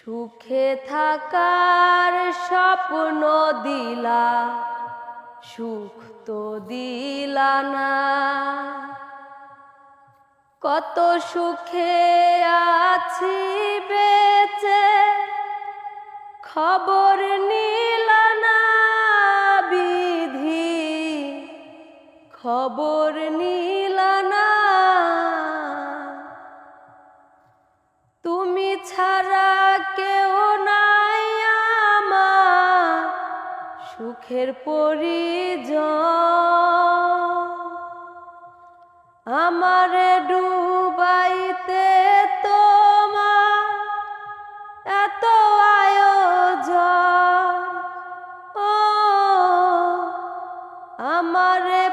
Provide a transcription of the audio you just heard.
সুখে থাকার স্বপ্ন দিলা, সুখ তো দিলা না। কত সুখে আছি বেঁচে, খবর নিলা না বিধি, খবর নিলা না। তুমি ছাড়া কেউ নাই আমার সুখের পরিজন, আমারে ডুবাইতে তোমার এত আয়োজন। ও আমারে